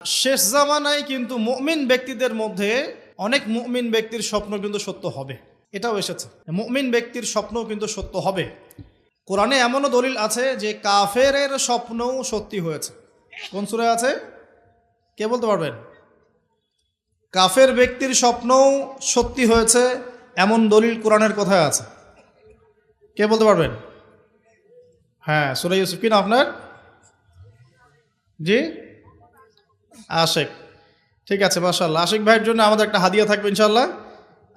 শেষ জামানায় কিন্তু মুমিন ব্যক্তিদের মধ্যে অনেক মুমিন ব্যক্তির স্বপ্ন কিন্তু সত্য হবে, এটাও এসেছে। মুমিন ব্যক্তির স্বপ্নও কিন্তু সত্য হবে। কোরআনে এমনও দলিল আছে যে কাফেরের স্বপ্নও সত্যি হয়েছে। কোন সূরায় আছে কে বলতে পারবেন? কাফের ব্যক্তির স্বপ্নও সত্যি হয়েছে এমন দলিল কোরআনের কোথায় আছে? কে বলতে পারবেন? হ্যাঁ, সূরা ইউসুফ। কি না আপনার? জি, আশিক। ঠিক আছে, মাশাআল্লাহ। আশিক ভাইয়ের জন্য আমাদের একটা হাদিয়া থাকবে ইনশাআল্লাহ,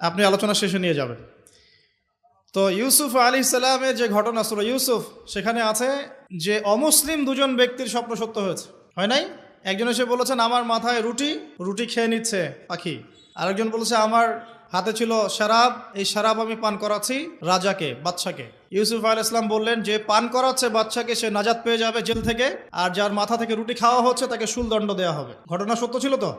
আপনি আলোচনা শেষে নিয়ে যাবেন। তো ইউসুফ আলাইহিস সালামের যে ঘটনা সূরা ইউসুফ, সেখানে আছে যে অমুসলিম দুজন ব্যক্তির স্বপ্ন সত্য হয়েছে, হয় নাই? একজন এসে বলেছেন আমার মাথায় রুটি, রুটি খেয়ে নিচ্ছে পাখি। আরেকজন বলেছে আমার হাতে ছিল শরাব, এই শরাব আমি পান করাচ্ছি রাজাকে, বাদশাকে। ইউসুফ আলাইহিস সালাম বললেন যে পান করাচ্ছে বাদশাকে সে নাজাত পেয়ে যাবে জেল থেকে, আর যার মাথা থেকে রুটি খাওয়া হচ্ছে তাকে শুলদণ্ড দেওয়া হবে। ঘটনা সত্য ছিল তো?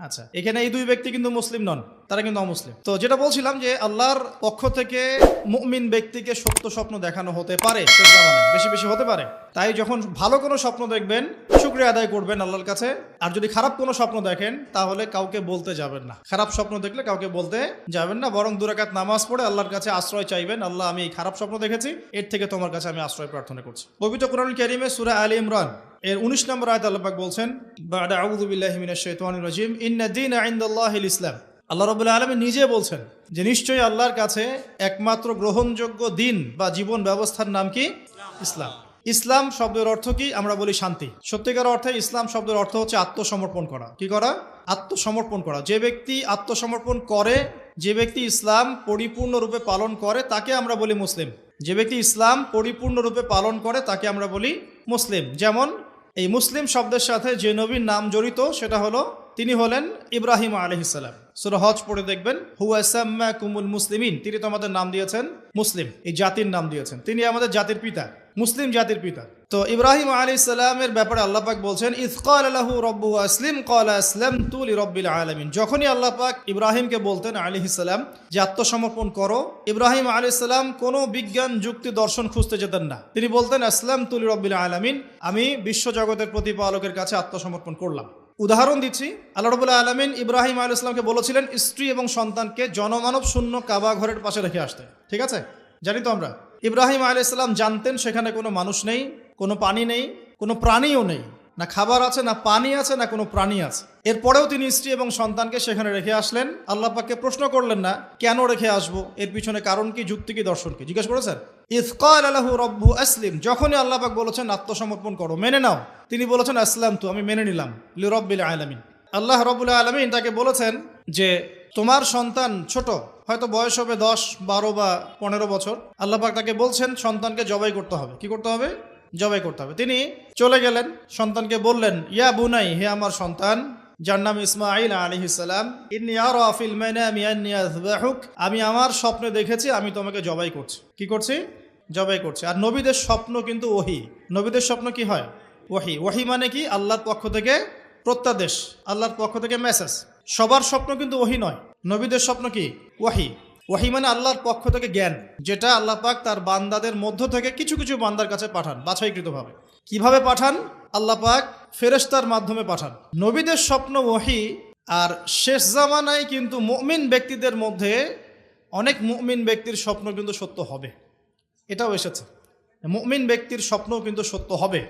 আচ্ছা, এখানে এই দুই ব্যক্তি কিন্তু মুসলিম নন, তারা কিন্তু অমুসলিম। তো যেটা বলছিলাম যে আল্লাহর পক্ষ থেকে মুমিন ব্যক্তিকে সত্য স্বপ্ন দেখানো হতে পারে, শেষ জামানায় বেশি বেশি হতে পারে। তাই যখন ভালো কোনো স্বপ্ন দেখবেন শুকরিয়া আদায় করবেন আল্লাহর কাছে। আর যদি খারাপ কোনো স্বপ্ন দেখেন তাহলে কাউকে বলতে যাবেন না। খারাপ স্বপ্ন দেখলে কাউকে বলতে যাবেন না, বরং 2 রাকাত নামাজ পড়ে আল্লাহর কাছে আশ্রয় চাইবেন। আল্লাহ, আমি এই খারাপ স্বপ্ন দেখেছি, এর থেকে তোমার কাছে আমি আশ্রয় প্রার্থনা করছি। পবিত্র কোরআনুল কারীমে সূরা আলে ইমরান এর 19 নম্বর আয়াতে আল্লাহ পাক বলছেন, বা'দা আউযু বিল্লাহি মিনাশ শাইতানির রাজীম, ইন্না দীনা ইনদাল্লাহিল ইসলাম। আল্লাহ রাব্বুল আলামিন নিজে বলছেন যে নিশ্চয়ই আল্লাহর কাছে একমাত্র গ্রহণযোগ্য দিন বা জীবন ব্যবস্থার নাম কি? ইসলাম। ইসলাম শব্দের অর্থ কি? আমরা বলি শান্তি। সত্যিকার অর্থে ইসলাম শব্দের অর্থ হচ্ছে আত্মসমর্পণ করা। কি করা? আত্মসমর্পণ করা। যে ব্যক্তি আত্মসমর্পণ করে, যে ব্যক্তি ইসলাম পরিপূর্ণরূপে পালন করে, তাকে আমরা বলি মুসলিম। যে ব্যক্তি ইসলাম পরিপূর্ণরূপে পালন করে তাকে আমরা বলি মুসলিম। যেমন এই মুসলিম শব্দের সাথে যে নবীর নাম জড়িত সেটা হলো, তিনি হলেন ইব্রাহিম আলাইহিস সালাম। সূরা হজ পড়ে দেখবেন, হুয়া সাম্মাকুমুল মুসলিমিন, তিনি তো আমাদের নাম দিয়েছেন মুসলিম, এই জাতির নাম দিয়েছেন। তিনি আমাদের জাতির পিতা, মুসলিম জাতির পিতা। তো ইব্রাহিম আলাইহিস সালামের ব্যাপারে আল্লাহ পাক বলছেন, ইয ক্বালা লাহু রাব্বুহু আসলিম ক্বালা আসলামতু লিরাব্বিল আলামিন। যখনই আল্লাহ পাক ইব্রাহিমকে বলতেন আলাইহিস সালাম যে আত্মসমর্পণ করো, ইব্রাহিম আলাইহিস সালাম কোনো বিজ্ঞান যুক্তি দর্শন খুঁজতে যেতেন না। তিনি বলতেন আসলামতু লিরাব্বিল আলামিন, আমি বিশ্বজগতের প্রতিপালকের কাছে আত্মসমর্পণ করলাম। উদাহরণ দিচ্ছি, আল্লাহ রাব্বুল আলামিন ইব্রাহিম আলাইহিস সালামকে বলেছিলেন স্ত্রী এবং সন্তানকে জনমানব শূন্য কাবা ঘরের পাশে রেখে আসতে। ঠিক আছে, জানি তো আমরা। ইব্রাহিম আলাইহিস সালাম জানতেন সেখানে কোনো মানুষ নেই, কোনো পানি নেই, কোনো প্রাণীও নেই, না খাবার আছে, না পানি আছে, না কোনো প্রাণী আছে। এরপরেও তিনি স্ত্রী এবং সন্তানকে সেখানে রেখে আসলেন। আল্লাহ পাককে প্রশ্ন করলেন না কেন রেখে আসবো, এর পিছনে কারণ কি, যুক্তি কি, দর্শন কি, জিজ্ঞেস করেছেন? ইয ক্বালা লাহু রাব্বুহু আসলিম, যখনই আল্লাহ পাক বলেছেন আত্মসমর্পণ করো, মেনে নাও, তিনি বলেছেন আসলামতু, আমি মেনে নিলাম, লিরাব্বিল আলামিন। আল্লাহ রাব্বুল আলামিন তাকে বলেছেন যে তোমার সন্তান ছোট, হয়তো বয়স হবে 10, 12 বা 15 বছর। আল্লাহ পাক তাকে বলছেন সন্তানকে জবাই করতে হবে। কি করতে হবে? জবাই করতে হবে। তিনি চলে গেলেন, সন্তানকে বললেন, ইয়া বুনাই, হে আমার সন্তান, যার নাম ইসমাঈল আলাইহিস সালাম, ইন্নী আরা ফিল মানামি আন্নী আযবাহুক, আমি আমার স্বপ্নে দেখেছি আমি তোমাকে জবাই করছি। কি করছি? জবাই করছি। আর নবীদের স্বপ্ন কিন্তু ওহী। নবীদের স্বপ্ন কি হয়? ওহী। ওহী মানে কি? আল্লাহর পক্ষ থেকে প্রত্যাদেশ, আল্লাহর পক্ষ থেকে মেসেজ। সবার স্বপ্ন কিন্তু ওহী নয়। নবীদের স্বপ্ন কি? ওহী। ওহী মানে আল্লাহর পক্ষ থেকে জ্ঞান, যেটা আল্লাহ পাক তার বান্দাদের মধ্য থেকে কিছু কিছু বান্দার কাছে পাঠান বাছাইকৃতভাবে। কিভাবে পাঠান? আল্লাহ পাক ফেরেশতার মাধ্যমে পাঠান। নবীদের স্বপ্ন ওহী। আর শেষ জামানায় কিন্তু মুমিন ব্যক্তিদের মধ্যে অনেক মুমিন ব্যক্তির স্বপ্ন কিন্তু সত্য হবে, এটাও এসেছে। মুমিন ব্যক্তির স্বপ্নও কিন্তু সত্য হবে।